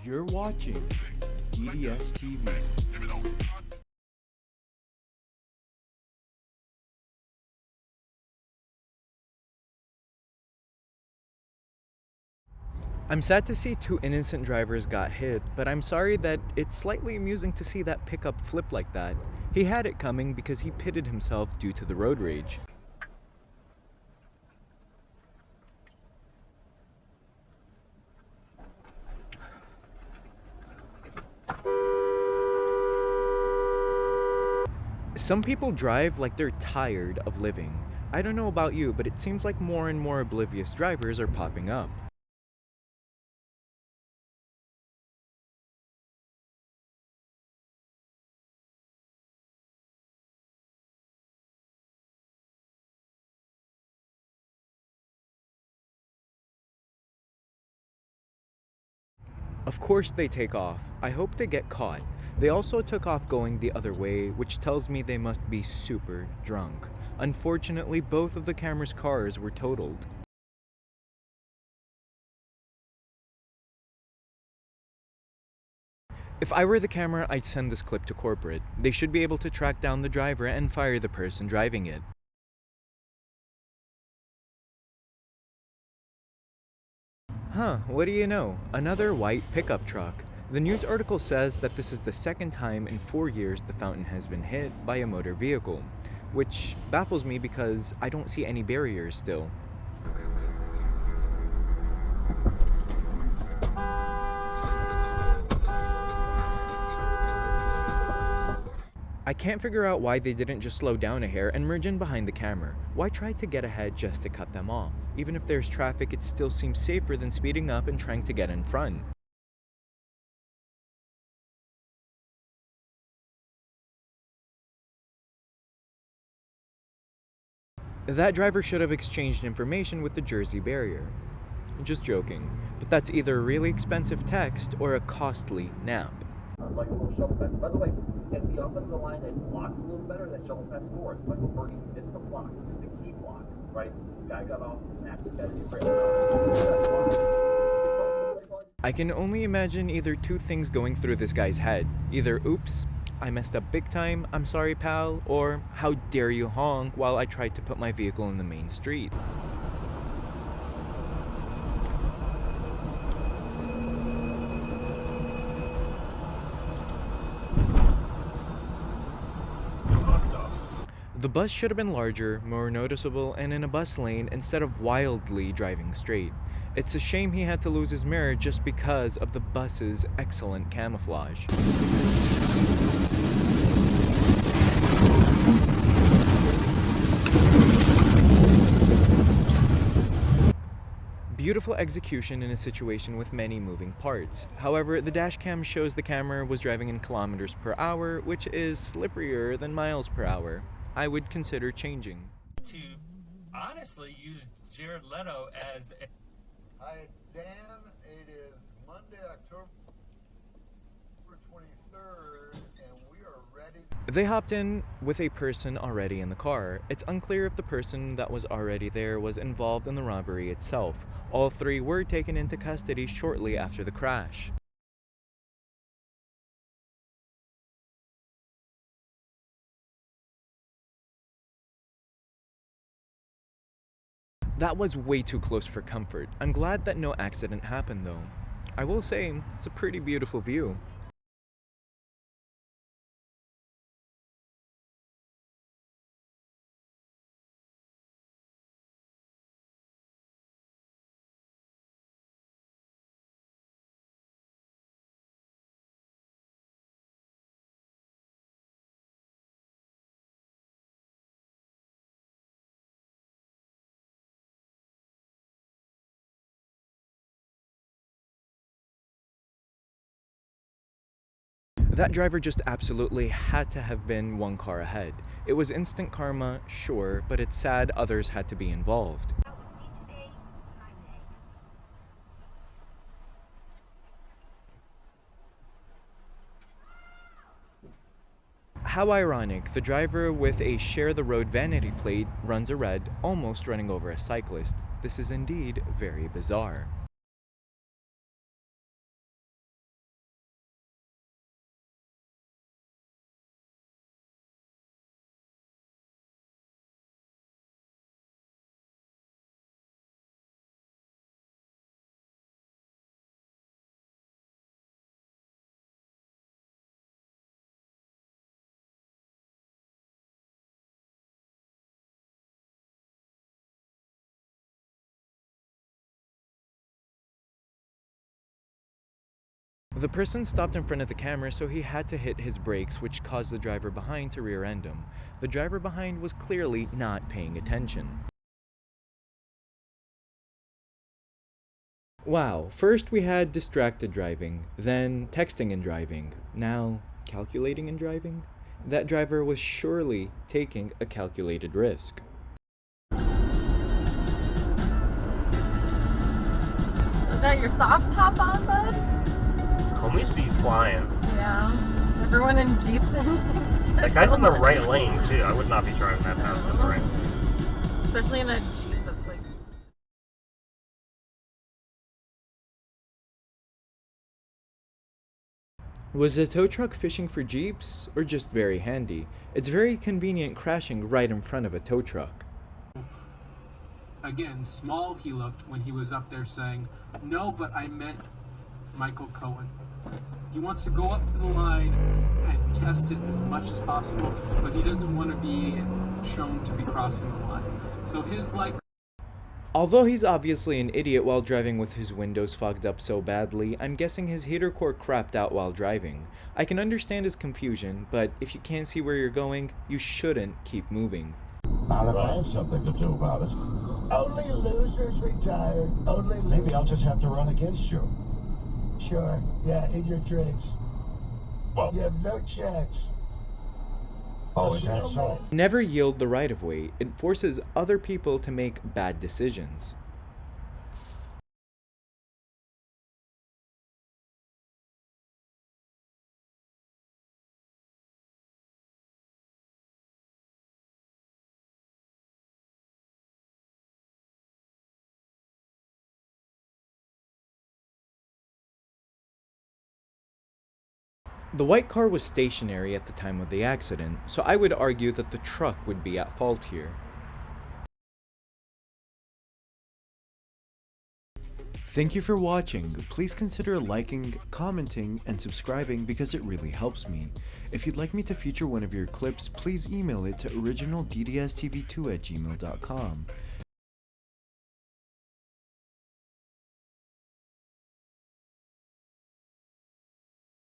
You're watching EDS TV. I'm sad to see two innocent drivers got hit, but I'm sorry that it's slightly amusing to see that pickup flip like that. He had it coming because he pitted himself due to the road rage. Some people drive like they're tired of living. I don't know about you, but it seems like more and more oblivious drivers are popping up. Of course they take off. I hope they get caught. They also took off going the other way, which tells me they must be super drunk. Unfortunately, both of the camera's cars were totaled. If I were the camera, I'd send this clip to corporate. They should be able to track down the driver and fire the person driving it. Huh, what do you know? Another white pickup truck. The news article says that this is the second time in 4 years the fountain has been hit by a motor vehicle, which baffles me because I don't see any barriers still. I can't figure out why they didn't just slow down a hair and merge in behind the camera. Why try to get ahead just to cut them off? Even if there's traffic, it still seems safer than speeding up and trying to get in front. That driver should have exchanged information with the Jersey barrier. Just joking, but that's either really expensive text or a costly nap. Michael shovel pass. By the way, if the offensive line had blocked a little better, that shovel pass scores. Michael Fergie missed the block, missed the key block, right? This guy got off, snaps the guy's great. I can only imagine either two things going through this guy's head. Either, oops, I messed up big time, I'm sorry pal, or how dare you honk while I tried to put my vehicle in the main street. The bus should have been larger, more noticeable, and in a bus lane instead of wildly driving straight. It's a shame he had to lose his mirror just because of the bus's excellent camouflage. Beautiful execution in a situation with many moving parts. However, the dashcam shows the camera was driving in kilometers per hour, which is slipperier than miles per hour. I would consider changing. To honestly use Jared Leto as a... Hi, it's Dan. It is Monday, October 23rd, and we are ready. They hopped in with a person already in the car. It's unclear if the person that was already there was involved in the robbery itself. All three were taken into custody shortly after the crash. That was way too close for comfort. I'm glad that no accident happened though. I will say, it's a pretty beautiful view. That driver just absolutely had to have been one car ahead. It was instant karma, sure, but it's sad others had to be involved. How ironic, the driver with a share the road vanity plate runs a red, almost running over a cyclist. This is indeed very bizarre. The person stopped in front of the camera, so he had to hit his brakes, which caused the driver behind to rear end him. The driver behind was clearly not paying attention. Wow, first we had distracted driving, then texting and driving, now calculating and driving? That driver was surely taking a calculated risk. Got your soft top on, bud? Homies be flying. Yeah. Everyone in Jeeps and Jeeps. That guy's in the right lane too. I would not be driving that fast in the rain. Especially in a Jeep that's like. Was the tow truck fishing for Jeeps, or just very handy? It's very convenient crashing right in front of a tow truck. Again, small he looked when he was up there saying, "No, but I meant Michael Cohen." He wants to go up to the line and test it as much as possible, but he doesn't want to be shown to be crossing the line. So his Although he's obviously an idiot while driving with his windows fogged up so badly, I'm guessing his heater core crapped out while driving. I can understand his confusion, but if you can't see where you're going, you shouldn't keep moving. Not if I have something to do about it. Only losers retire. Only maybe I'll just have to run against you. Sure. Yeah, in your drinks. Well, you have no chance. Oh, is that so? Never yield the right of way. It forces other people to make bad decisions. The white car was stationary at the time of the accident, so I would argue that the truck would be at fault here. Thank you for watching. Please consider liking, commenting, and subscribing because it really helps me. If you'd like me to feature one of your clips, please email it to originalddsTV2@gmail.com.